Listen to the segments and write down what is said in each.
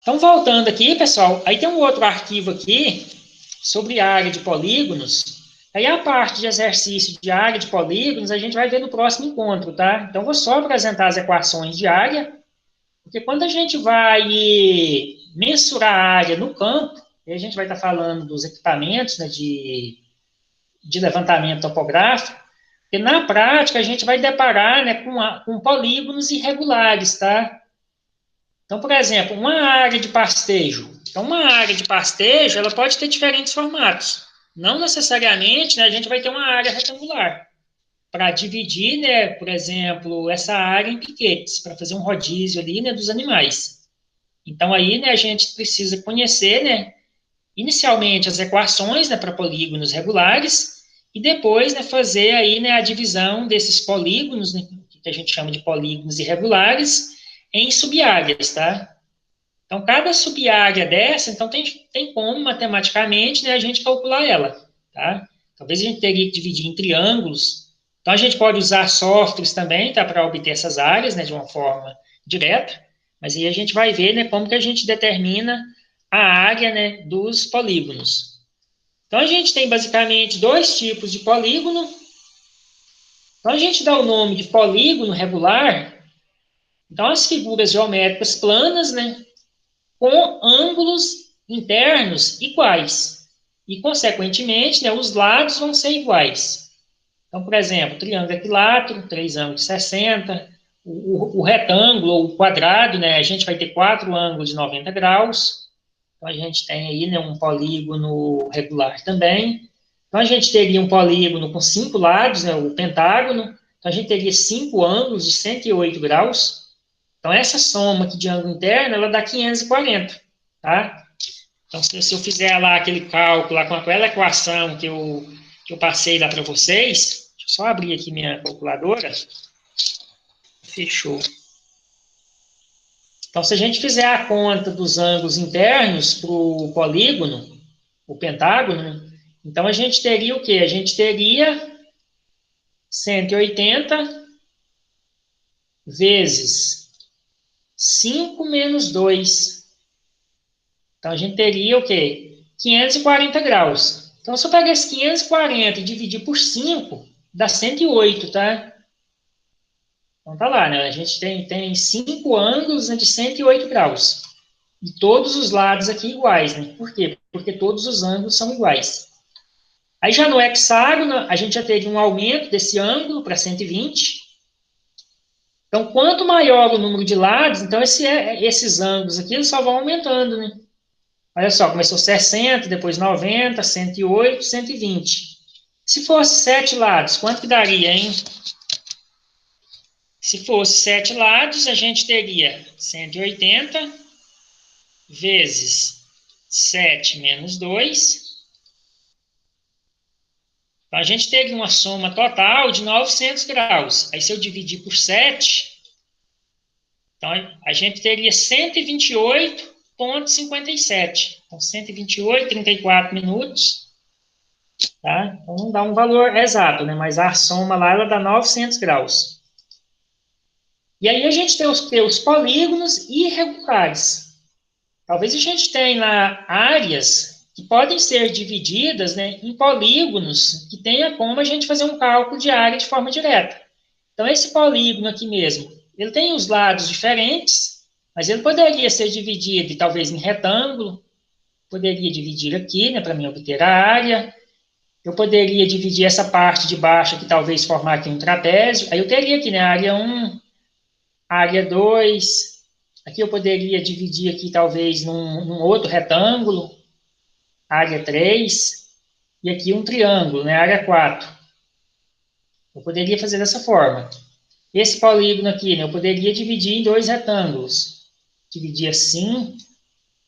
Então, voltando aqui, pessoal, aí tem um outro arquivo aqui sobre área de polígonos. Aí a parte de exercício de área de polígonos a gente vai ver no próximo encontro, tá? Então, vou só apresentar as equações de área, porque quando a gente vai mensurar a área no campo, a gente vai estar falando dos equipamentos, né, de levantamento topográfico, e na prática a gente vai deparar, né, com polígonos irregulares, tá? Então, por exemplo, uma área de pastejo. Então, uma área de pastejo, ela pode ter diferentes formatos. Não necessariamente, né, a gente vai ter uma área retangular para dividir, né, por exemplo, essa área em piquetes, para fazer um rodízio ali, né, dos animais. Então, aí, né, a gente precisa conhecer, né, inicialmente as equações, né, para polígonos regulares e depois, né, fazer aí, né, a divisão desses polígonos, né, que a gente chama de polígonos irregulares, em subáreas, tá? Então, cada subárea dessa, então, tem como, matematicamente, né, a gente calcular ela, tá? Talvez a gente teria que dividir em triângulos. Então, a gente pode usar softwares também, tá, para obter essas áreas, né, de uma forma direta. Mas aí a gente vai ver, né, como que a gente determina a área, né, dos polígonos. Então, a gente tem basicamente dois tipos de polígono. Então, a gente dá o nome de polígono regular. Então, as figuras geométricas planas, né, com ângulos internos iguais. E, consequentemente, né, os lados vão ser iguais. Então, por exemplo, triângulo equilátero, três ângulos de 60, o retângulo ou o quadrado, né, a gente vai ter quatro ângulos de 90 graus. Então, a gente tem aí, né, um polígono regular também. Então, a gente teria um polígono com cinco lados, né, o pentágono. Então, a gente teria cinco ângulos de 108 graus. Então, essa soma aqui de ângulo interno, ela dá 540, tá? Então, se eu fizer lá aquele cálculo lá com aquela equação que eu passei lá para vocês, deixa eu só abrir aqui minha calculadora. Fechou. Então, se a gente fizer a conta dos ângulos internos para o polígono, o pentágono, né? Então a gente teria o quê? A gente teria 180 vezes 5 menos 2. Então, a gente teria o quê? 540 graus. Então, se eu pegar esse 540 e dividir por 5, dá 108, tá? Então, tá lá, né? A gente tem 5 ângulos, né, de 108 graus. E todos os lados aqui iguais, né? Por quê? Porque todos os ângulos são iguais. Aí, já no hexágono, a gente já teve um aumento desse ângulo para 120. Então, quanto maior o número de lados, então esses ângulos aqui eles só vão aumentando, né? Olha só, começou 60, depois 90, 108, 120. Se fosse 7 lados, quanto que daria, hein? Se fosse 7 lados, a gente teria 180 vezes 7 menos 2. Então, a gente teria uma soma total de 900 graus. Aí, se eu dividir por 7, então a gente teria 128,57. Então, 128, 34 minutos. Tá? Então, não dá um valor exato, né? Mas a soma lá, ela dá 900 graus. E aí a gente tem os polígonos irregulares. Talvez a gente tenha áreas que podem ser divididas, né, em polígonos que tenha como a gente fazer um cálculo de área de forma direta. Então, esse polígono aqui mesmo, ele tem os lados diferentes, mas ele poderia ser dividido, talvez, em retângulo, poderia dividir aqui, né, para mim obter a área. Eu poderia dividir essa parte de baixo aqui, talvez formar aqui um trapézio. Aí eu teria aqui, né, área 1, área 2. Aqui eu poderia dividir aqui, talvez, num outro retângulo, área 3. E aqui um triângulo, né, área 4. Eu poderia fazer dessa forma. Esse polígono aqui, né, eu poderia dividir em dois retângulos. Dividir assim,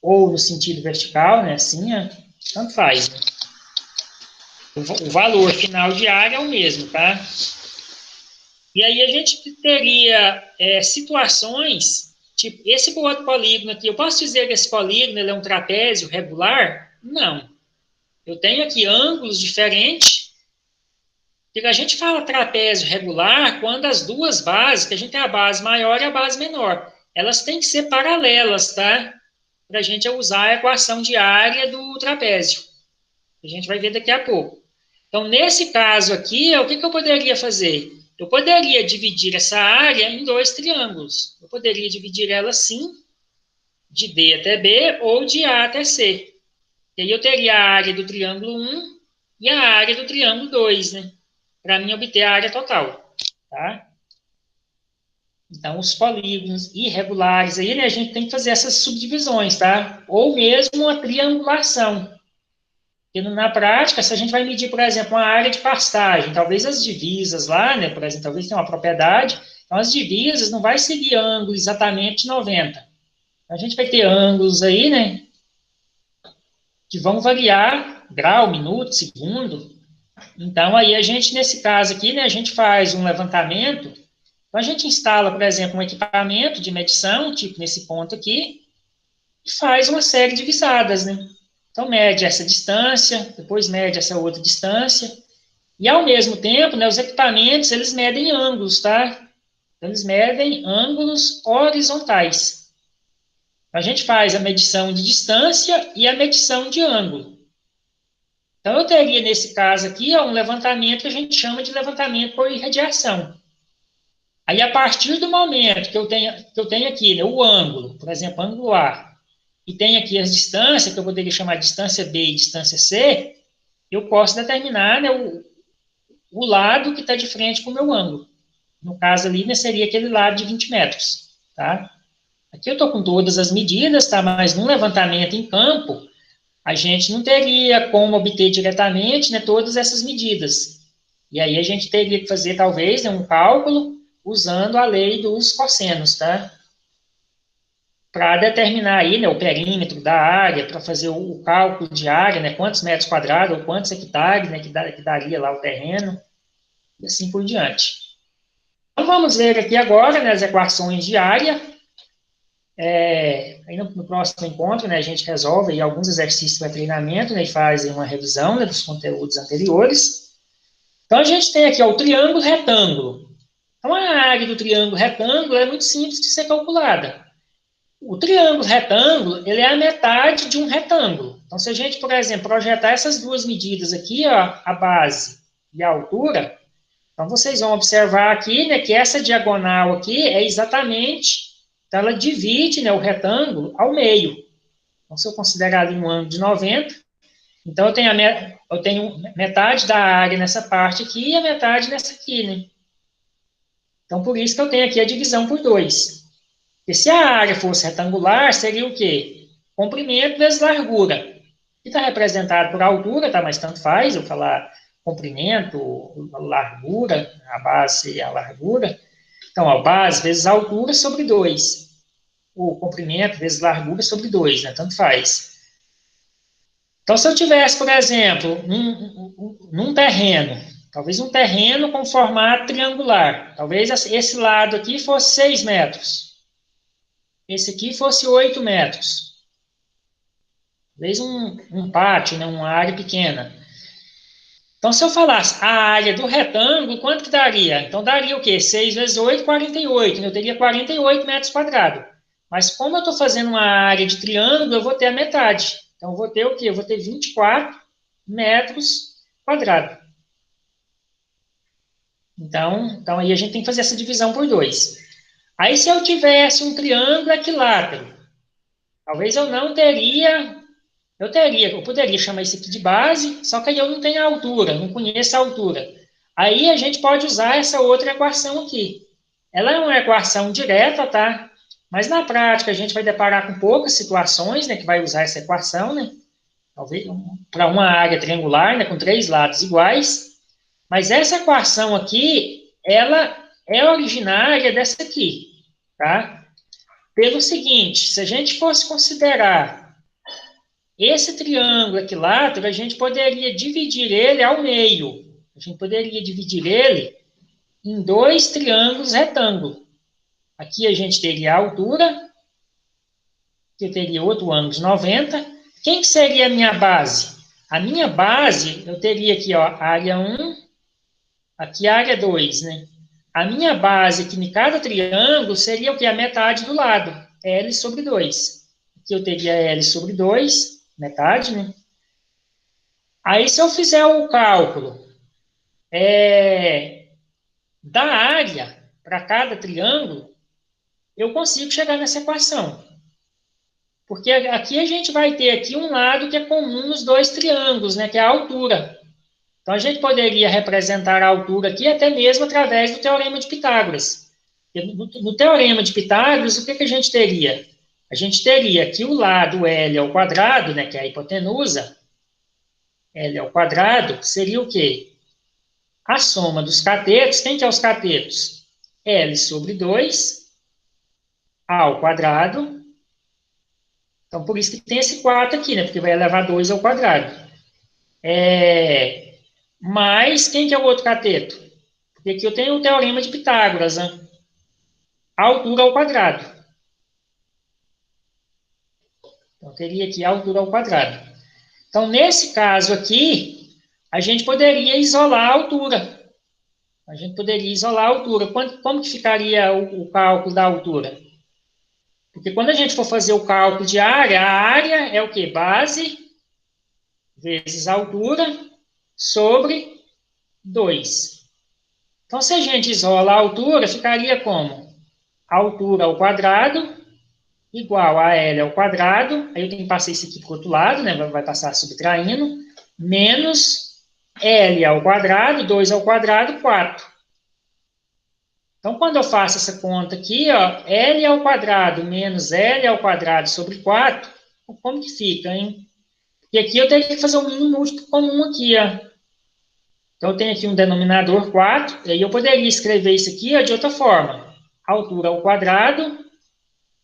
ou no sentido vertical, né, assim, tanto faz. Né? O valor final de área é o mesmo, tá? E aí a gente teria situações, tipo, esse outro polígono aqui, eu posso dizer que esse polígono ele é um trapézio regular? Não. Eu tenho aqui ângulos diferentes, porque a gente fala trapézio regular quando as duas bases, que a gente tem a base maior e a base menor, elas têm que ser paralelas, tá? para a gente usar a equação de área do trapézio. A gente vai ver daqui a pouco. Então, nesse caso aqui, o que eu poderia fazer? Eu poderia dividir essa área em dois triângulos. Eu poderia dividir ela assim, de D até B, ou de A até C. E aí eu teria a área do triângulo 1 e a área do triângulo 2, né? Para mim obter a área total, tá? Então, os polígonos irregulares, aí, né, a gente tem que fazer essas subdivisões, tá? Ou mesmo a triangulação. Porque na prática, se a gente vai medir, por exemplo, uma área de pastagem, talvez as divisas lá, né, por exemplo, talvez tenha uma propriedade, então as divisas não vai seguir ângulo exatamente 90. A gente vai ter ângulos aí, né, que vão variar grau, minuto, segundo. Então, aí a gente, nesse caso aqui, né, a gente faz um levantamento. Então, a gente instala, por exemplo, um equipamento de medição, tipo nesse ponto aqui, e faz uma série de visadas, né? Então, mede essa distância, depois mede essa outra distância, e, ao mesmo tempo, né, os equipamentos, eles medem ângulos, tá? Eles medem ângulos horizontais. A gente faz a medição de distância e a medição de ângulo. Então, eu teria, nesse caso aqui, ó, um levantamento que a gente chama de levantamento por irradiação. Aí, a partir do momento que eu tenho aqui, né, o ângulo, por exemplo, ângulo A, e tem aqui as distâncias, que eu poderia chamar de distância B e distância C, eu posso determinar, né, o lado que está de frente com o meu ângulo. No caso ali, né, seria aquele lado de 20 metros, tá? Aqui eu estou com todas as medidas, tá? Mas num levantamento em campo, a gente não teria como obter diretamente, né, todas essas medidas. E aí a gente teria que fazer, talvez, né, um cálculo usando a lei dos cossenos, tá? Para determinar aí, né, o perímetro da área, para fazer o cálculo de área, né, quantos metros quadrados ou quantos hectares, né, que daria lá o terreno, e assim por diante. Então, vamos ver aqui agora, né, as equações de área. Aí no próximo encontro, né, a gente resolve aí alguns exercícios para treinamento, né, e faz aí uma revisão, né, dos conteúdos anteriores. Então, a gente tem aqui ó, o triângulo retângulo. Então, a área do triângulo retângulo é muito simples de ser calculada. O triângulo retângulo, ele é a metade de um retângulo. Então, se a gente, por exemplo, projetar essas duas medidas aqui, ó, a base e a altura, então vocês vão observar aqui, né, que essa diagonal aqui é exatamente, então ela divide, né, o retângulo ao meio. Então, se eu considerar ali um ângulo de 90, então eu tenho metade da área nessa parte aqui e a metade nessa aqui, né? Então, por isso que eu tenho aqui a divisão por 2. Porque se a área fosse retangular, seria o quê? Comprimento vezes largura. Que está representado por altura, tá? Mas tanto faz eu falar comprimento, largura, a base e a largura. Então, a base vezes a altura sobre 2. O comprimento vezes largura sobre 2, né? Tanto faz. Então, se eu tivesse, por exemplo, num terreno, talvez um terreno com formato triangular, talvez esse lado aqui fosse 6 metros. Esse aqui fosse 8 metros. Talvez um pátio, né, uma área pequena. Então, se eu falasse a área do retângulo, quanto que daria? Então, daria o quê? 6 vezes 8, 48. Eu teria 48 metros quadrados. Mas como eu estou fazendo uma área de triângulo, eu vou ter a metade. Então, eu vou ter o quê? Eu vou ter 24 metros quadrados. Então, aí a gente tem que fazer essa divisão por 2. Aí, se eu tivesse um triângulo equilátero, talvez eu não teria. Eu poderia chamar isso aqui de base, só que aí eu não tenho a altura, não conheço a altura. Aí a gente pode usar essa outra equação aqui. Ela é uma equação direta, tá? Mas na prática a gente vai deparar com poucas situações, né, que vai usar essa equação, né? Talvez para uma área triangular, né, com 3 lados iguais. Mas essa equação aqui, ela é originária dessa aqui, tá? Pelo seguinte, se a gente fosse considerar esse triângulo equilátero, a gente poderia dividir ele ao meio. A gente poderia dividir ele em 2 triângulos retângulos. Aqui a gente teria a altura, que eu teria outro ângulo de 90. Quem que seria a minha base? A minha base, eu teria aqui, ó, área 1, aqui área 2, né? A minha base aqui em cada triângulo seria o que? A metade do lado, L sobre 2. que eu teria L sobre 2, metade, né? Aí, se eu fizer o cálculo da área para cada triângulo, eu consigo chegar nessa equação. Porque aqui a gente vai ter aqui um lado que é comum nos dois triângulos, né? Que é a altura. Então, a gente poderia representar a altura aqui até mesmo através do Teorema de Pitágoras. No Teorema de Pitágoras, o que a gente teria? A gente teria que o lado L ao quadrado, né, que é a hipotenusa, L ao quadrado, seria o quê? A soma dos catetos. Quem que é os catetos? L sobre 2 ao quadrado. Então, por isso que tem esse 4 aqui, né, porque vai elevar 2 ao quadrado. Mais, quem que é o outro cateto? Porque aqui eu tenho o Teorema de Pitágoras, né? A altura ao quadrado. Então, teria aqui a altura ao quadrado. Então, nesse caso aqui, a gente poderia isolar a altura. A gente poderia isolar a altura. Como que ficaria o cálculo da altura? Porque quando a gente for fazer o cálculo de área, a área é o quê? Base vezes a altura sobre 2. Então, se a gente isola a altura, ficaria como? A altura ao quadrado igual a L ao quadrado, aí eu tenho que passar isso aqui para o outro lado, né? Vai passar subtraindo, menos L ao quadrado, 2 ao quadrado, 4. Então, quando eu faço essa conta aqui, ó, L ao quadrado menos L ao quadrado sobre 4, como que fica, hein? E aqui eu teria que fazer o mínimo múltiplo comum aqui, ó. Então, eu tenho aqui um denominador 4, e aí eu poderia escrever isso aqui, ó, de outra forma. Altura ao quadrado,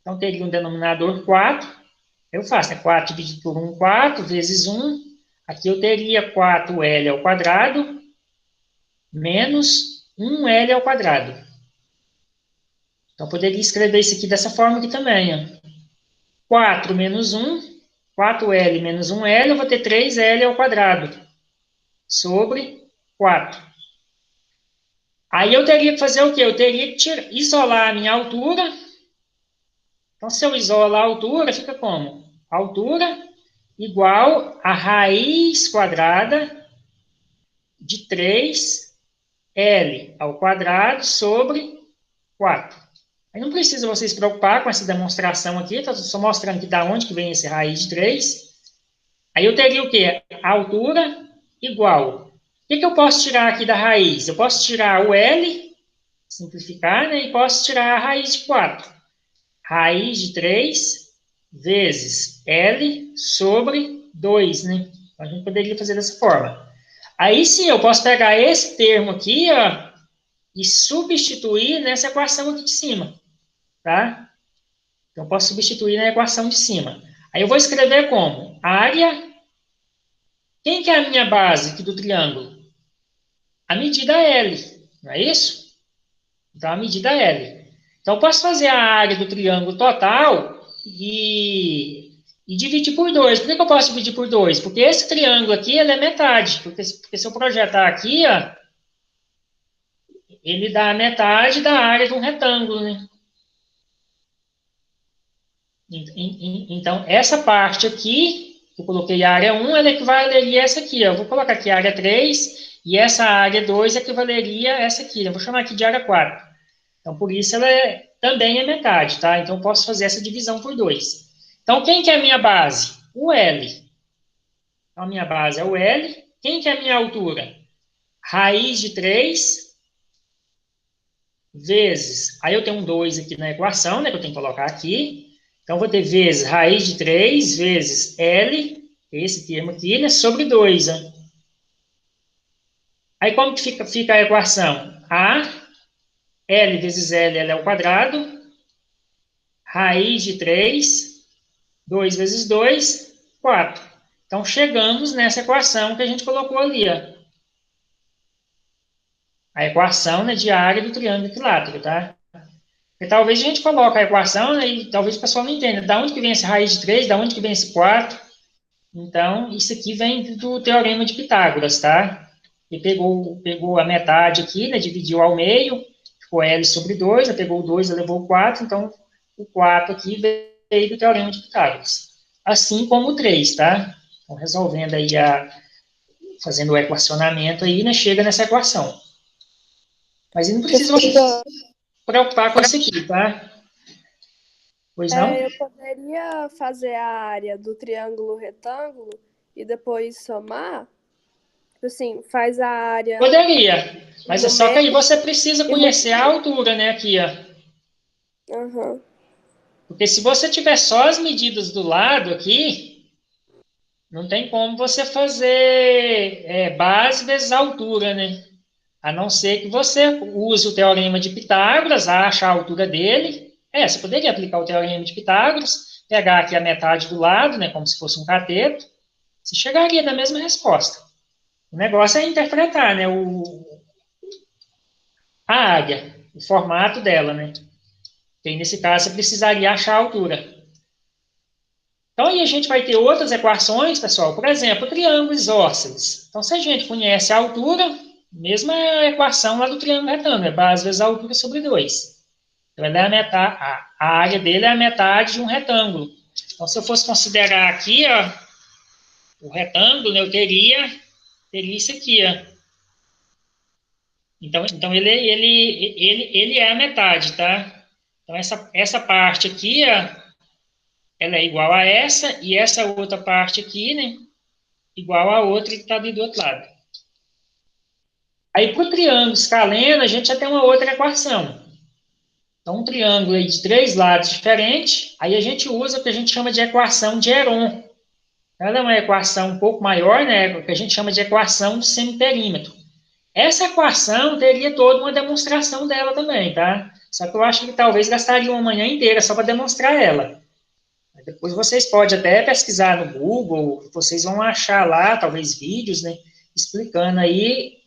então teria um denominador 4, eu faço, né? 4 dividido por 1, 4, vezes 1. Aqui eu teria 4L ao quadrado, menos 1L ao quadrado. Então, eu poderia escrever isso aqui dessa forma aqui também, ó. 4 menos 1, 4L menos 1L, eu vou ter 3L ao quadrado, sobre 4. Aí eu teria que fazer o quê? Eu teria que isolar a minha altura. Então, se eu isolo a altura, fica como? Altura igual a raiz quadrada de 3L ao quadrado sobre 4. Aí não precisa vocês se preocupar com essa demonstração aqui, estou só mostrando aqui da onde que vem esse raiz de 3. Aí eu teria o quê? A altura igual. O que eu posso tirar aqui da raiz? Eu posso tirar o L, simplificar, né? E posso tirar a raiz de 4. Raiz de 3 vezes L sobre 2, né? Então, a gente poderia fazer dessa forma. Aí sim, eu posso pegar esse termo aqui, ó, e substituir nessa equação aqui de cima, tá? Então, eu posso substituir na equação de cima. Aí eu vou escrever como? Área. Quem que é a minha base aqui do triângulo? A medida L, não é isso? Então, a medida L. Então, eu posso fazer a área do triângulo total e dividir por 2. Por que eu posso dividir por 2? Porque esse triângulo aqui, ele é metade. Porque se eu projetar aqui, ó, ele dá a metade da área de um retângulo, né? Então, essa parte aqui, que eu coloquei a área 1, ela equivaleria a essa aqui, ó. Eu vou colocar aqui a área 3, e essa área 2 equivaleria a essa aqui. Eu vou chamar aqui de área 4. Então, por isso, ela também é metade, tá? Então, eu posso fazer essa divisão por 2. Então, quem que é a minha base? O L. Então, a minha base é o L. Quem que é a minha altura? Raiz de 3 vezes... Aí eu tenho um 2 aqui na equação, né? Que eu tenho que colocar aqui. Então, vou ter vezes raiz de 3 vezes L, esse termo aqui, né? Sobre 2, né? Aí, como que fica a equação? A, L vezes L ao quadrado, raiz de 3, 2 vezes 2, 4. Então, chegamos nessa equação que a gente colocou ali, ó. A equação, né, de área do triângulo equilátero, tá? Porque talvez a gente coloque a equação, né, e talvez o pessoal não entenda. Da onde que vem esse raiz de 3? Da onde que vem esse 4? Então, isso aqui vem do Teorema de Pitágoras, tá? Ele pegou a metade aqui, né, dividiu ao meio, ficou L sobre 2, pegou o 2, levou o 4, então o 4 aqui aí do Teorema de Pitágoras. Assim como o 3, tá? Então, resolvendo aí, fazendo o equacionamento aí, né, chega nessa equação. Mas não precisa se Professor, preocupar com isso aqui, tá? Pois não? eu poderia fazer a área do triângulo retângulo e depois somar? Tipo assim, faz a área Poderia, mas é no só que meio aí você precisa e conhecer a multiplica. altura, né, aqui, ó. Aham. Porque se você tiver só as medidas do lado aqui, não tem como você fazer base vezes altura, né? A não ser que você use o teorema de Pitágoras, ache a altura dele. Você poderia aplicar o teorema de Pitágoras, pegar aqui a metade do lado, né, como se fosse um cateto, você chegaria na mesma resposta. O negócio é interpretar, né, a área, o formato dela, né? E nesse caso, você precisaria achar a altura. Então, aí a gente vai ter outras equações, pessoal. Por exemplo, triângulo isósceles. Então, se a gente conhece a altura, mesma equação lá do triângulo retângulo, é base vezes a altura sobre 2. Então, ela é a área dele é a metade de um retângulo. Então, se eu fosse considerar aqui, ó, o retângulo, né, eu teria isso aqui, ó. Então ele é a metade, tá? Então, essa parte aqui, ó, ela é igual a essa, e essa outra parte aqui, né, igual a outra que está ali do outro lado. Aí, para o triângulo escaleno, a gente já tem uma outra equação. Então, um triângulo aí de 3 lados diferentes, aí a gente usa o que a gente chama de equação de Heron. Ela é uma equação um pouco maior, né, o que a gente chama de equação de semiperímetro. Essa equação teria toda uma demonstração dela também, tá? Só que eu acho que talvez gastaria uma manhã inteira só para demonstrar ela. Depois vocês podem até pesquisar no Google, vocês vão achar lá, talvez vídeos, né, explicando aí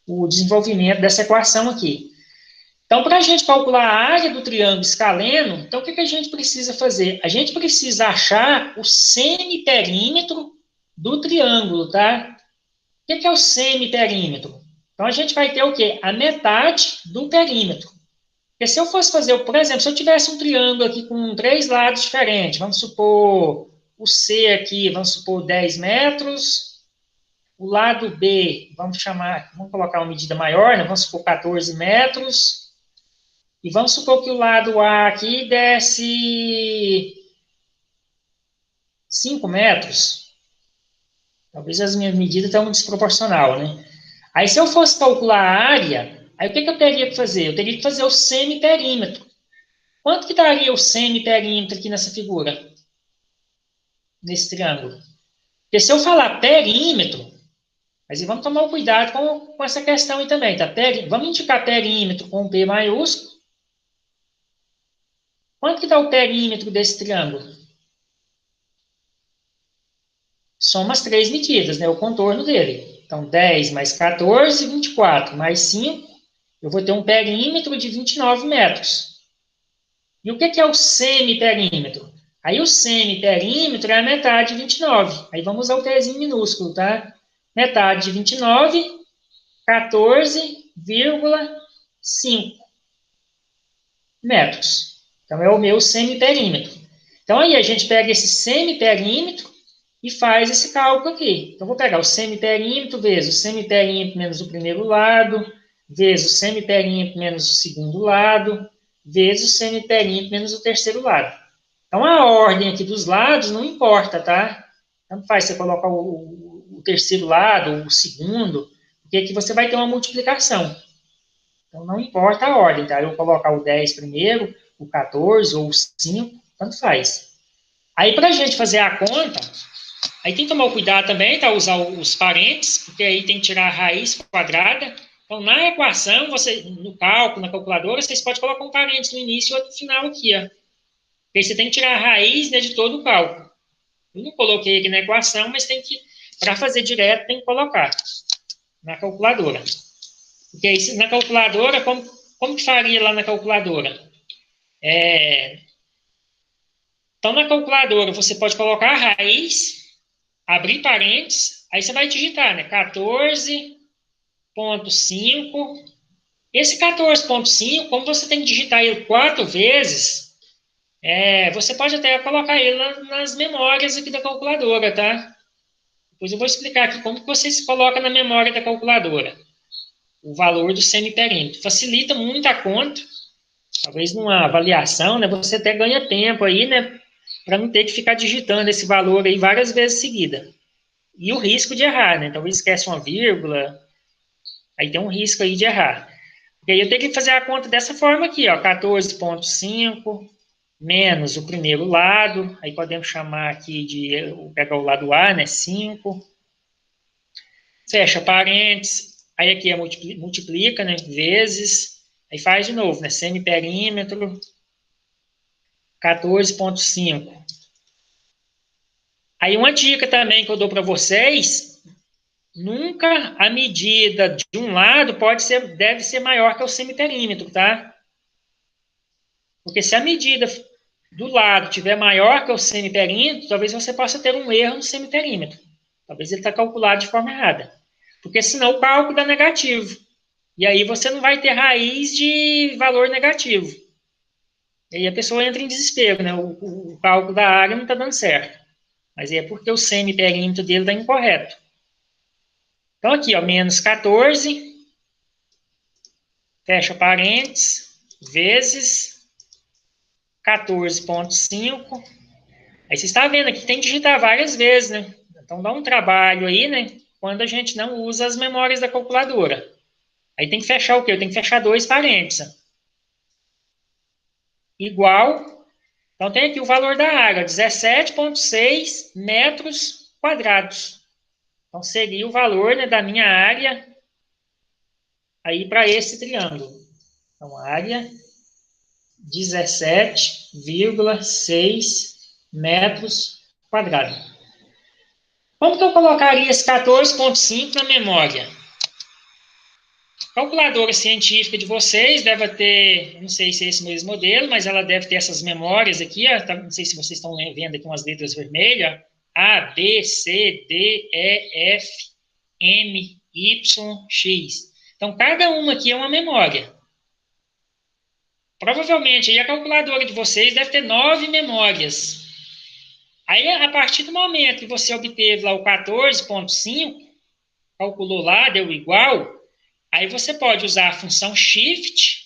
o desenvolvimento dessa equação aqui. Então, para a gente calcular a área do triângulo escaleno, então o que a gente precisa fazer? A gente precisa achar o semiperímetro do triângulo, tá? O que é o semiperímetro? Então, a gente vai ter o quê? A metade do perímetro. Porque se eu fosse fazer, por exemplo, se eu tivesse um triângulo aqui com 3 lados diferentes, vamos supor o C aqui, vamos supor 10 metros, o lado B, vamos colocar uma medida maior, né? Vamos supor 14 metros, e vamos supor que o lado A aqui desce 5 metros. Talvez as minhas medidas estão desproporcional, né? Aí, se eu fosse calcular a área, aí o que eu teria que fazer? Eu teria que fazer o semiperímetro. Quanto que daria o semiperímetro aqui nessa figura? Nesse triângulo? Porque se eu falar perímetro, mas vamos tomar um cuidado com essa questão aí também, tá? Vamos indicar perímetro com P maiúsculo. Quanto que dá o perímetro desse triângulo? Soma as 3 medidas, né? O contorno dele. Então, 10 mais 14, 24, mais 5, eu vou ter um perímetro de 29 metros. E o que é o semiperímetro? Aí o semiperímetro é a metade de 29. Aí vamos usar o Tzinho minúsculo, tá? Metade de 29, 14,5 metros. Então é o meu semiperímetro. Então aí a gente pega esse semiperímetro e faz esse cálculo aqui. Então vou pegar o semiperímetro vezes o semiperímetro menos o primeiro lado, vezes o semiperímetro menos o segundo lado, vezes o semiperímetro menos o terceiro lado. Então a ordem aqui dos lados não importa, tá? Tanto faz você colocar o terceiro lado, o segundo, porque aqui você vai ter uma multiplicação. Então, não importa a ordem, tá? Eu vou colocar o 10 primeiro, o 14 ou o 5, tanto faz. Aí, para a gente fazer a conta, aí tem que tomar cuidado também, tá? Usar os parênteses, porque aí tem que tirar a raiz quadrada. Então, na equação, no cálculo, na calculadora, vocês podem colocar um parênteses no início e outro no final aqui, ó. Porque aí você tem que tirar a raiz, né, de todo o cálculo. Eu não coloquei aqui na equação, mas para fazer direto, tem que colocar na calculadora. Porque aí, na calculadora, como que faria lá na calculadora? Então, na calculadora, você pode colocar a raiz, abrir parênteses, aí você vai digitar, né? 14,5. Esse 14,5, como você tem que digitar ele 4 vezes, Você pode até colocar ele nas memórias aqui da calculadora, tá? Depois eu vou explicar aqui como que você se coloca na memória da calculadora o valor do semiperímetro. Facilita muito a conta, talvez numa avaliação, né? Você até ganha tempo aí, né? Para não ter que ficar digitando esse valor aí várias vezes seguida. E o risco de errar, né? Talvez esquece uma vírgula, aí tem um risco aí de errar. E aí eu tenho que fazer a conta dessa forma aqui, ó, 14,5 menos o primeiro lado, aí podemos chamar aqui de, vou pegar o lado A, né, 5, fecha parênteses, aí aqui é multiplica, né, vezes, aí faz de novo, né, semiperímetro, 14,5. Aí uma dica também que eu dou para vocês, nunca a medida de um lado deve ser maior que o semiperímetro, tá? Porque se a medida do lado tiver maior que o semiperímetro, talvez você possa ter um erro no semiperímetro. Talvez ele está calculado de forma errada. Porque senão o cálculo dá negativo. E aí você não vai ter raiz de valor negativo. E aí a pessoa entra em desespero, né? O cálculo da área não está dando certo. Mas é porque o semiperímetro dele está incorreto. Então aqui, ó, menos 14, fecha parênteses, vezes 14,5. Aí você está vendo aqui que tem que digitar várias vezes, né? Então dá um trabalho aí, né? Quando a gente não usa as memórias da calculadora. Aí tem que fechar o quê? Eu tenho que fechar dois parênteses. Igual. Então tem aqui o valor da área, 17,6 metros quadrados. Então seria o valor, né, da minha área aí para esse triângulo. Então área 17,6 metros quadrados. Como que eu colocaria esse 14,5 na memória? A calculadora científica de vocês deve ter, não sei se é esse mesmo modelo, mas ela deve ter essas memórias aqui, ó, não sei se vocês estão vendo aqui umas letras vermelhas, A, B, C, D, E, F, M, Y, X. Então, cada uma aqui é uma memória. Provavelmente, aí a calculadora de vocês deve ter 9 memórias. Aí, a partir do momento que você obteve lá o 14,5, calculou lá, deu igual, aí você pode usar a função Shift,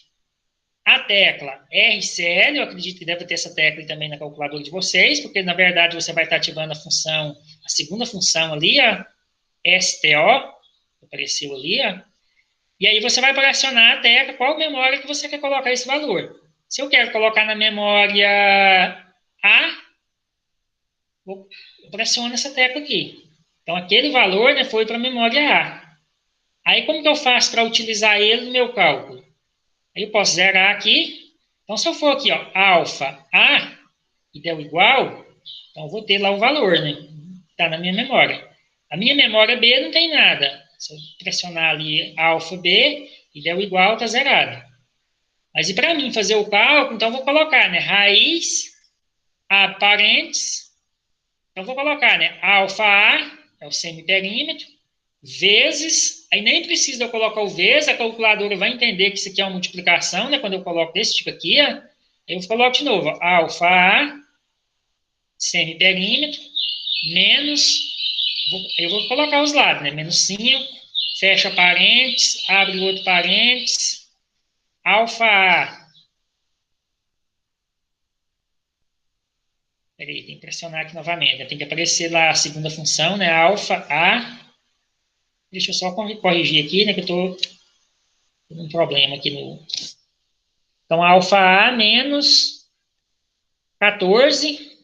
a tecla RCL, eu acredito que deve ter essa tecla também na calculadora de vocês, porque na verdade você vai estar ativando a função, a segunda função ali, a STO, apareceu ali, ó, e aí você vai pressionar a tecla, qual memória que você quer colocar esse valor. Se eu quero colocar na memória A, eu pressiono essa tecla aqui. Então aquele valor, né, foi para a memória A. Aí como que eu faço para utilizar ele no meu cálculo? Aí eu posso zerar aqui. Então se eu for aqui, ó, alfa A, e deu igual, então eu vou ter lá o valor, né? Está na minha memória. A minha memória B não tem nada. Se eu pressionar ali alfa B e deu igual, está zerado. Mas e para mim fazer o cálculo, então eu vou colocar, né? Raiz A parênteses. Então eu vou colocar, né? Alfa A é o semiperímetro, vezes, aí nem precisa eu colocar o vezes, a calculadora vai entender que isso aqui é uma multiplicação, né? Quando eu coloco desse tipo aqui, ó, eu coloco de novo, ó, alfa A, semiperímetro, menos, eu vou colocar os lados, né? Menos 5, fecha parênteses, abre outro parênteses, alfa A. Peraí, tem que pressionar aqui novamente, tem que aparecer lá a segunda função, né? Alfa A. Deixa eu só corrigir aqui, né? Que eu estou com um problema aqui no. Então, alfa A menos 14,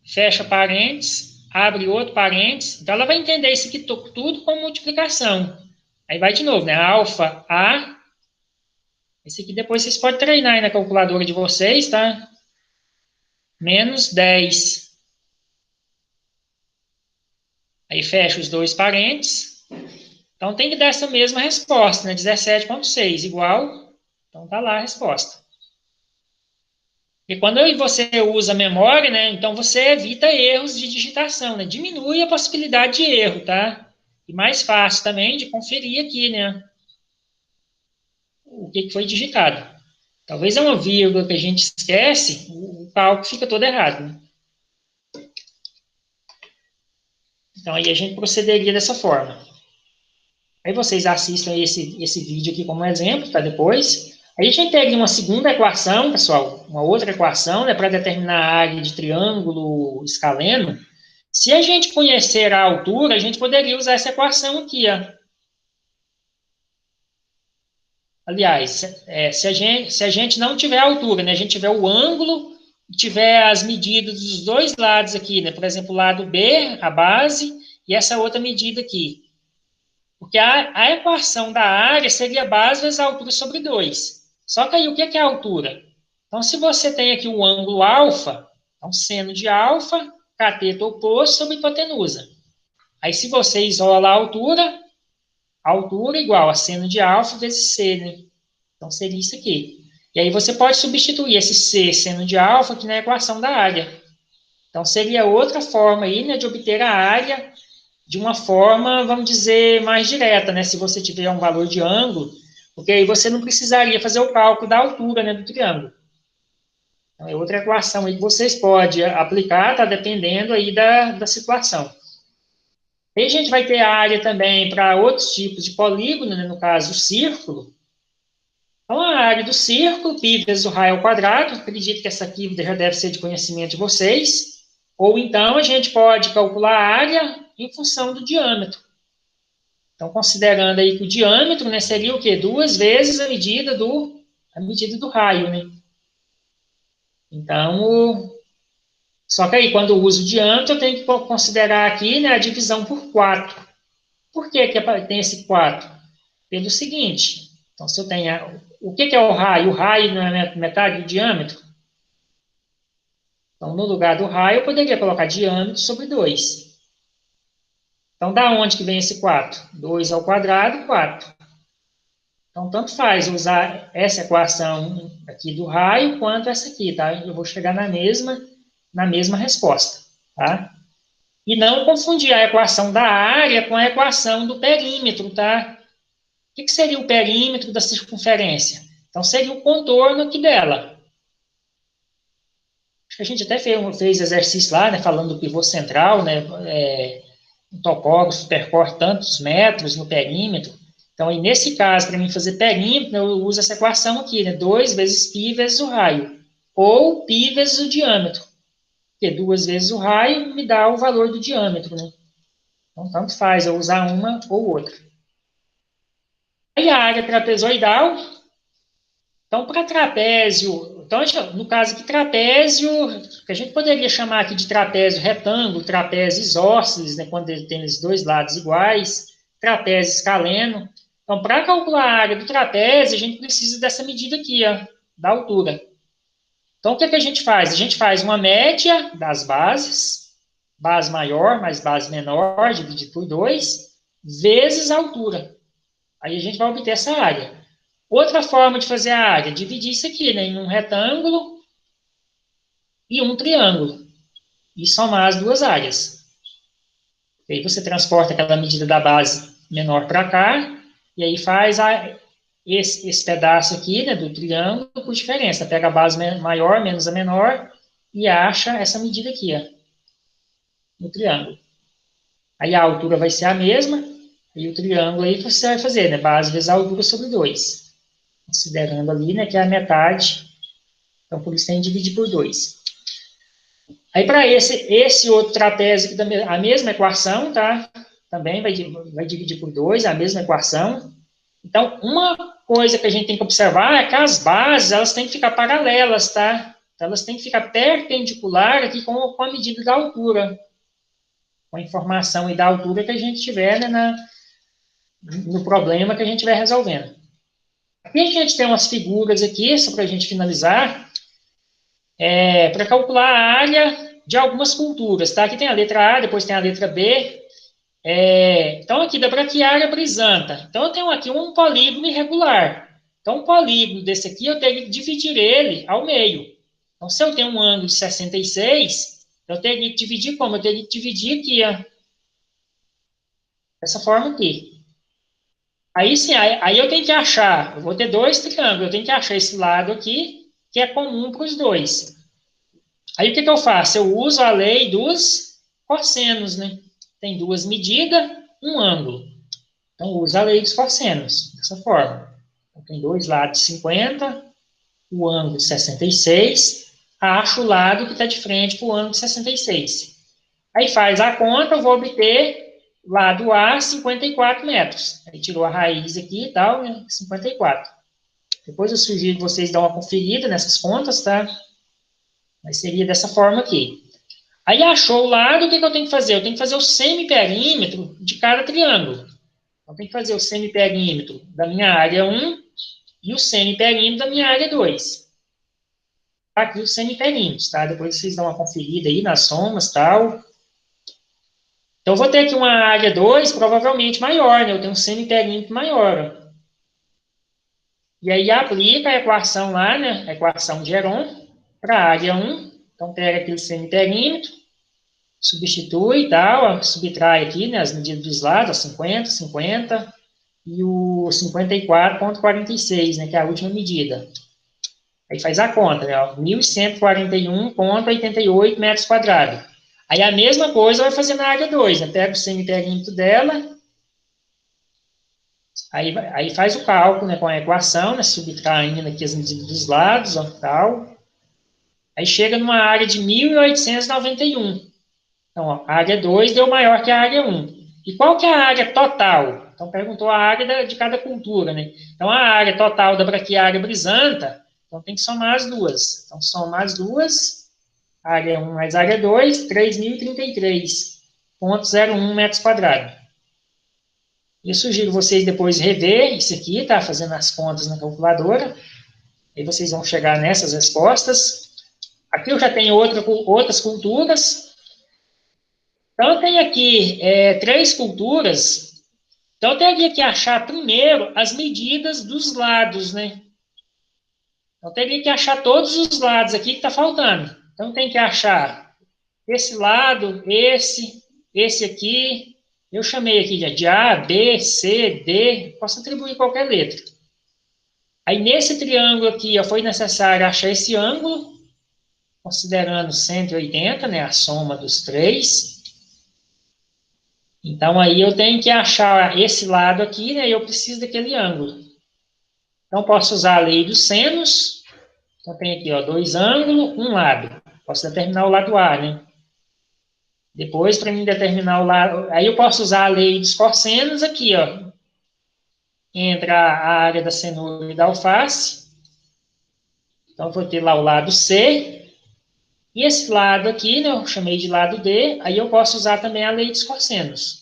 fecha parênteses, abre outro parênteses. Então, ela vai entender isso aqui tudo como multiplicação. Aí vai de novo, né? Alfa A. Esse aqui depois vocês podem treinar aí na calculadora de vocês, tá? Menos 10. Aí fecha os dois parênteses. Então tem que dar essa mesma resposta, né? 17,6 igual. Então tá lá a resposta. E quando você usa a memória, né? Então você evita erros de digitação, né? Diminui a possibilidade de erro, tá? E mais fácil também de conferir aqui, né? O que foi digitado. Talvez é uma vírgula que a gente esquece, o cálculo fica todo errado, né? Então, aí a gente procederia dessa forma. Aí vocês assistam esse vídeo aqui como exemplo, tá? Depois. Aí a gente tem uma segunda equação, pessoal, uma outra equação, né, para determinar a área de triângulo escaleno. Se a gente conhecer a altura, a gente poderia usar essa equação aqui, ó. Aliás, se a gente não tiver a altura, né, a gente tiver o ângulo, tiver as medidas dos dois lados aqui, né, por exemplo, o lado B, a base, e essa outra medida aqui. Porque a equação da área seria base vezes a altura sobre 2. Só que aí o que é a altura? Então, se você tem aqui o ângulo alfa, então seno de alfa, cateto oposto sobre hipotenusa. Aí, se você isola a altura igual a seno de alfa vezes c, né? Então, seria isso aqui. E aí você pode substituir esse c, seno de alfa, aqui na equação da área. Então, seria outra forma aí, né, de obter a área de uma forma, vamos dizer, mais direta, né? Se você tiver um valor de ângulo, porque aí você não precisaria fazer o cálculo da altura, né, do triângulo. Então, é outra equação aí que vocês podem aplicar, tá? Dependendo aí da situação. Aí a gente vai ter a área também para outros tipos de polígono, né? No caso, o círculo. Então, a área do círculo, π vezes o raio ao quadrado, acredito que essa aqui já deve ser de conhecimento de vocês. Ou então, a gente pode calcular a área em função do diâmetro. Então, considerando aí que o diâmetro, né, seria o quê? 2 vezes a medida do raio, né? Então, só que aí, quando eu uso o diâmetro, eu tenho que considerar aqui, né, a divisão por 4. Por que tem esse 4? Pelo seguinte, então, se eu tenho... O que é o raio? O raio não é metade do diâmetro? Então, no lugar do raio, eu poderia colocar diâmetro sobre 2. Então, da onde que vem esse 4? 2 ao quadrado, 4. Então, tanto faz usar essa equação aqui do raio quanto essa aqui, tá? Eu vou chegar na mesma resposta, tá? E não confundir a equação da área com a equação do perímetro, tá? O que seria o perímetro da circunferência? Então, seria o contorno aqui dela. Acho que a gente até fez exercício lá, né, falando do pivô central, né? O topógrafo percorre tantos metros no perímetro. Então, aí, nesse caso, para mim fazer perímetro, eu uso essa equação aqui, né? 2 vezes π vezes o raio. Ou π vezes o diâmetro. Porque 2 vezes o raio me dá o valor do diâmetro, né? Então, tanto faz eu usar uma ou outra. Aí, a área trapezoidal. Então, para trapézio... Então, no caso aqui, trapézio, que a gente poderia chamar aqui de trapézio retângulo, trapézio isósceles, né? Quando ele tem os dois lados iguais. Trapézio escaleno. Então, para calcular a área do trapézio, a gente precisa dessa medida aqui, ó, da altura. Então, o que a gente faz? A gente faz uma média das bases, base maior mais base menor, dividido por 2, vezes a altura. Aí a gente vai obter essa área. Outra forma de fazer a área, dividir isso aqui, né, em um retângulo e um triângulo. E somar as duas áreas. E aí você transporta aquela medida da base menor para cá, e aí faz esse pedaço aqui, né, do triângulo por diferença. Pega a base maior menos a menor e acha essa medida aqui, ó, no triângulo. Aí a altura vai ser a mesma, e o triângulo aí você vai fazer, né, base vezes a altura sobre 2. Considerando ali, né, que é a metade, então por isso tem que dividir por 2. Aí para esse outro trapézio aqui, também, a mesma equação, tá? Também vai dividir por 2, a mesma equação. Então, uma coisa que a gente tem que observar é que as bases, elas têm que ficar paralelas, tá? Então, elas têm que ficar perpendicular aqui com a medida da altura. Com a informação e da altura que a gente tiver, né, no problema que a gente estiver resolvendo. Aqui a gente tem umas figuras aqui, só para a gente finalizar, para calcular a área de algumas culturas, tá? Aqui tem a letra A, depois tem a letra B. Então, aqui da braquiária brisanta. Então, eu tenho aqui um polígono irregular. Então, um polígono desse aqui, eu teria que dividir ele ao meio. Então, se eu tenho um ângulo de 66, eu teria que dividir como? Eu teria que dividir aqui, ó. Dessa forma aqui. Aí sim, aí eu tenho que achar, eu vou ter dois triângulos, eu tenho que achar esse lado aqui, que é comum para os dois. Aí o que eu faço? Eu uso a lei dos cossenos, né? Tem duas medidas, um ângulo. Então, eu uso a lei dos cossenos, dessa forma. Então, tem dois lados de 50, o ângulo de 66, acho o lado que está de frente para o ângulo de 66. Aí faz a conta, eu vou obter lado A 54 metros. Aí tirou a raiz aqui e tal, né? 54. Depois eu sugiro que vocês dão uma conferida nessas contas, tá? Mas seria dessa forma aqui. Aí achou o lado, o que eu tenho que fazer? Eu tenho que fazer o semiperímetro de cada triângulo. Então, eu tenho que fazer o semiperímetro da minha área 1 e o semiperímetro da minha área 2. Tá aqui os semiperímetros, tá? Depois vocês dão uma conferida aí nas somas e tal. Então, eu vou ter aqui uma área 2 provavelmente maior, né? Eu tenho um semiperímetro maior. Ó. E aí aplica a equação lá, né? A equação de Heron para a área 1. Então, pega aquele semiperímetro, substitui e tal, ó, subtrai aqui, né? As medidas dos lados, 50, 50 e o 54,46, né? Que é a última medida. Aí faz a conta, né? 1.141,88 metros quadrados. Aí a mesma coisa vai fazer na área 2, né? Pega o semiperímetro dela, aí faz o cálculo, né, com a equação, né, subtraindo aqui as medidas dos lados, ó, tal. Aí chega numa área de 1.891. Então, ó, a área 2 deu maior que a área 1. E qual que é a área total? Então, perguntou a área de cada cultura, né? Então, a área total da braquiária brisanta, então tem que somar as duas. Então, soma as duas, área 1 mais área 2, 3.033,01 metros quadrados. Eu sugiro vocês depois rever isso aqui, tá? Fazendo as contas na calculadora. Aí vocês vão chegar nessas respostas. Aqui eu já tenho outras culturas. Então, eu tenho aqui três culturas. Então, eu teria que achar primeiro as medidas dos lados, né? Eu teria que achar todos os lados aqui que está faltando. Então, tem que achar esse lado, esse aqui. Eu chamei aqui de A, B, C, D. Posso atribuir qualquer letra. Aí, nesse triângulo aqui, ó, foi necessário achar esse ângulo, considerando 180, né? A soma dos três. Então, aí eu tenho que achar esse lado aqui, né? Eu preciso daquele ângulo. Então, posso usar a lei dos senos. Então, tem aqui, ó, dois ângulos, um lado. Posso determinar o lado A, né? Depois, para mim determinar o lado... Aí eu posso usar a lei dos cossenos aqui, ó. Entre a área da cenoura e da alface. Então, eu vou ter lá o lado C. E esse lado aqui, né? Eu chamei de lado D. Aí eu posso usar também a lei dos cossenos.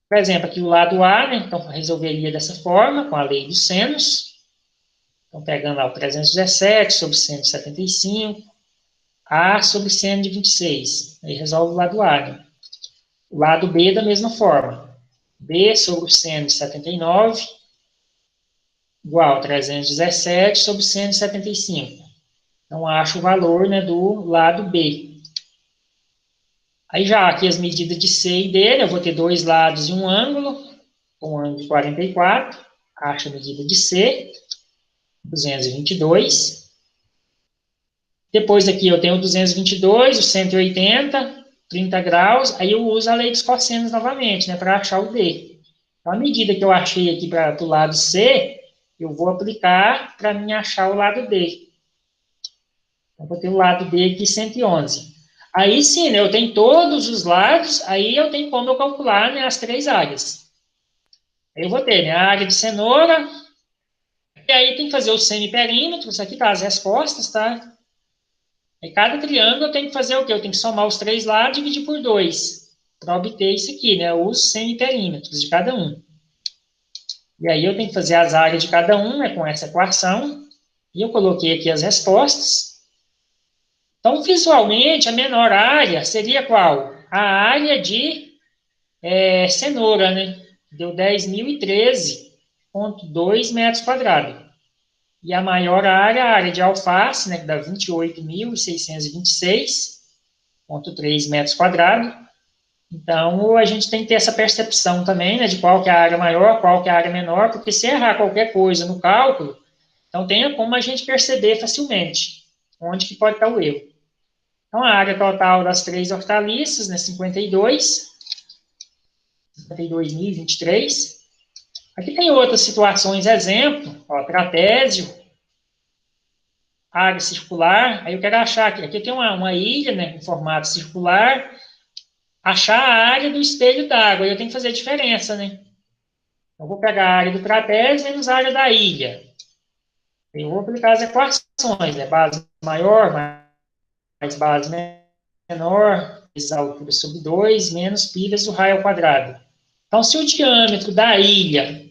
Por exemplo, aqui o lado A, né? Então, resolveria dessa forma, com a lei dos senos. Então, pegando lá o 317 sobre seno de 75, A sobre seno de 26. Aí resolve o lado A, né? O lado B da mesma forma. B sobre o seno de 79 igual a 317 sobre seno de 75. Então, acho o valor, né, do lado B. Aí já aqui as medidas de C e D, eu vou ter dois lados e um ângulo, com ângulo de 44. Acho a medida de C, 222. Depois aqui eu tenho o 222, o 180, 30 graus, aí eu uso a lei dos cossenos novamente, né, para achar o D. Então, a medida que eu achei aqui para o lado C, eu vou aplicar para mim achar o lado D. Então, vou ter o lado D aqui, 111. Aí sim, né, eu tenho todos os lados, aí eu tenho como eu calcular, né, as três áreas. Aí eu vou ter, né, a área de cenoura, e aí tem que fazer os semiperímetros, aqui tá as respostas, tá? Em cada triângulo eu tenho que fazer o quê? Eu tenho que somar os três lados e dividir por 2, para obter isso aqui, né? Os semiperímetros de cada um. E aí eu tenho que fazer as áreas de cada um, né, com essa equação. E eu coloquei aqui as respostas. Então, visualmente, a menor área seria qual? A área de cenoura, né? Deu 10.013,2 metros quadrados. E a maior área, a área de alface, né, que dá 28.626,3 metros quadrados. Então, a gente tem que ter essa percepção também, né, de qual que é a área maior, qual que é a área menor, porque se errar qualquer coisa no cálculo, então tem como a gente perceber facilmente onde que pode estar o erro. Então, a área total das 3 hortaliças, né, 52.023. Aqui tem outras situações, exemplo, ó, trapézio, área circular. Aí eu quero achar aqui tem uma ilha, né, em formato circular, achar a área do espelho d'água. Aí eu tenho que fazer a diferença, né? Eu vou pegar a área do trapézio menos a área da ilha. Eu vou aplicar as equações, né? Base maior, mais base menor, vezes a altura sobre 2, menos pilhas do raio ao quadrado. Então, se o diâmetro da ilha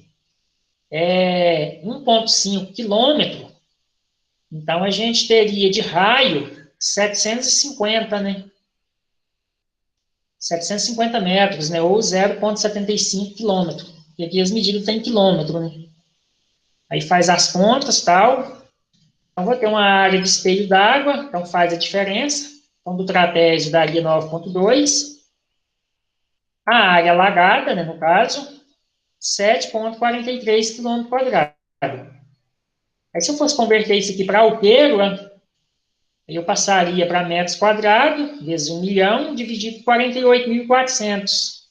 é 1,5 quilômetro, então a gente teria de raio 750, né? 750 metros, né? Ou 0,75 quilômetro. E aqui as medidas estão em quilômetro, né? Aí faz as contas, tal. Então, vou ter uma área de espelho d'água, então faz a diferença. Então, do trapézio daria 9,2. A área alagada, né, no caso, 7,43 km quadrados. Aí, se eu fosse converter isso aqui para alqueiro, eu passaria para metros quadrados, vezes 1 milhão, dividido por 48.400.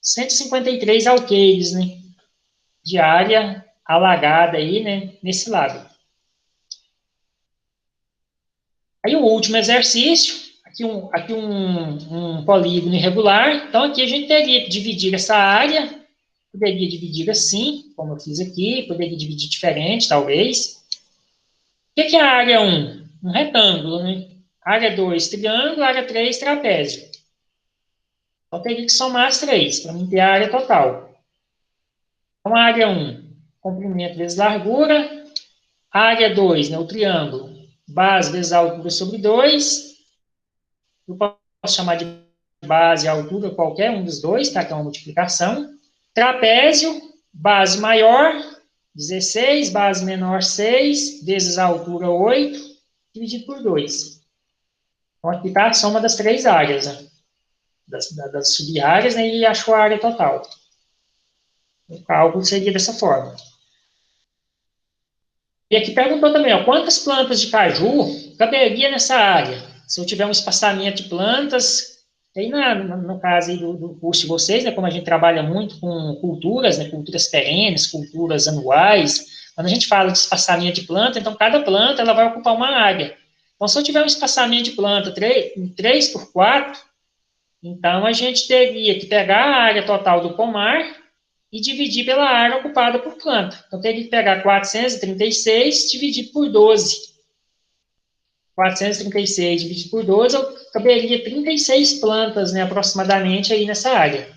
153 alqueires, né, de área alagada aí, né, nesse lado. Aí o último exercício, aqui um polígono irregular. Então, aqui a gente teria que dividir essa área, poderia dividir assim, como eu fiz aqui, poderia dividir diferente, talvez. O que é a área 1? Um retângulo, né? Área 2, triângulo, área 3, trapézio. Então, teria que somar as três, para mim ter a área total. Então, a área 1, comprimento vezes largura. Área 2, né, o triângulo, base vezes altura sobre 2. Eu posso chamar de base e altura qualquer um dos dois, tá? Que é uma multiplicação. Trapézio, base maior, 16, base menor, 6, vezes a altura, 8, dividido por 2. Então, aqui está a soma das três áreas, né? das sub-áreas, né? E achou a área total. O cálculo seria dessa forma. E aqui perguntou também, ó, quantas plantas de caju caberia nessa área? Se eu tiver um espaçamento de plantas, aí no caso aí do curso de vocês, né, como a gente trabalha muito com culturas, né, culturas perenes, culturas anuais, quando a gente fala de espaçamento de planta, então cada planta ela vai ocupar uma área. Então, se eu tiver um espaçamento de planta 3 por 4, então a gente teria que pegar a área total do pomar e dividir pela área ocupada por planta. Então, teria que pegar 436 dividido por 12. 436 dividido por 12, eu caberia 36 plantas, né, aproximadamente, aí nessa área.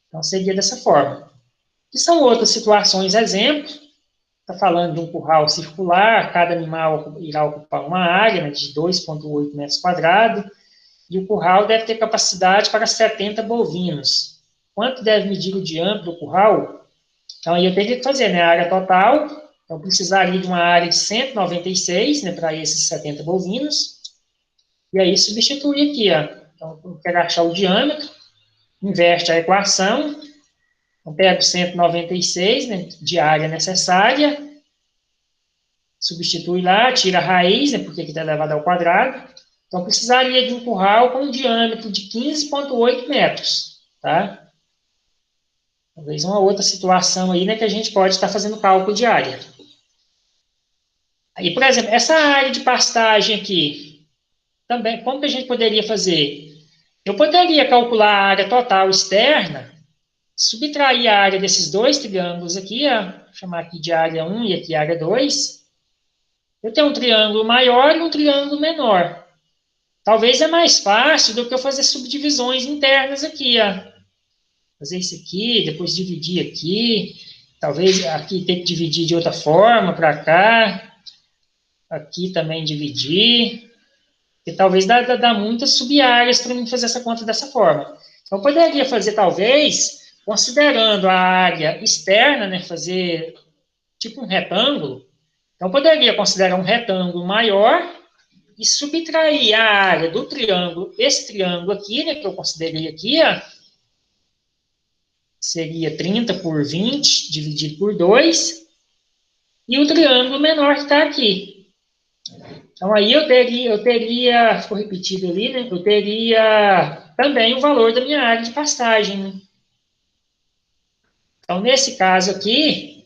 Então, seria dessa forma. E são outras situações, exemplo, está falando de um curral circular, cada animal irá ocupar uma área, né, de 2,8 metros quadrados, e o curral deve ter capacidade para 70 bovinos. Quanto deve medir o diâmetro do curral? Então, aí eu teria que fazer, né, a área total. Então, precisaria de uma área de 196, né, para esses 70 bovinos. E aí, substituir aqui, ó. Então, eu quero achar o diâmetro, inverte a equação. Então, pego 196, né, de área necessária, substitui lá, tira a raiz, né, porque aqui está elevado ao quadrado. Então, precisaria de um curral com um diâmetro de 15,8 metros, tá? Talvez uma outra situação aí, né, que a gente pode estar fazendo cálculo de área. Aí, por exemplo, essa área de pastagem aqui, também, como que a gente poderia fazer? Eu poderia calcular a área total externa, subtrair a área desses dois triângulos aqui, ó, chamar aqui de área 1 e aqui área 2. Eu tenho um triângulo maior e um triângulo menor. Talvez é mais fácil do que eu fazer subdivisões internas aqui, ó. Fazer isso aqui, depois dividir aqui. Talvez aqui ter que dividir de outra forma, para cá. Aqui também dividir. Porque talvez dá muitas sub-áreas para mim fazer essa conta dessa forma. Então, eu poderia fazer, talvez, considerando a área externa, né, fazer tipo um retângulo. Então, eu poderia considerar um retângulo maior e subtrair a área do triângulo, esse triângulo aqui, né, que eu considerei aqui, ó, seria 30 por 20 dividido por 2, e o triângulo menor que está aqui. Então, aí eu teria, ficou repetido ali, né, eu teria também o valor da minha área de pastagem, né? Então, nesse caso aqui,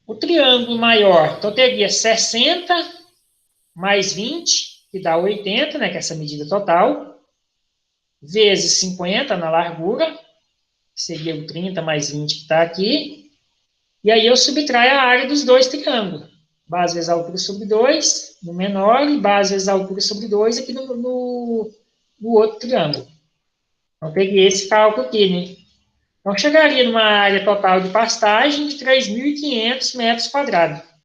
o triângulo maior, então, teria 60 mais 20, que dá 80, né, que é essa medida total, vezes 50 na largura, que seria o 30 mais 20 que está aqui, e aí eu subtraio a área dos dois triângulos. Base vezes a altura sobre 2, no menor, e base vezes a altura sobre 2 aqui no outro triângulo. Então, peguei esse cálculo aqui, né? Então, chegaria numa área total de pastagem de 3.500 metros quadrados.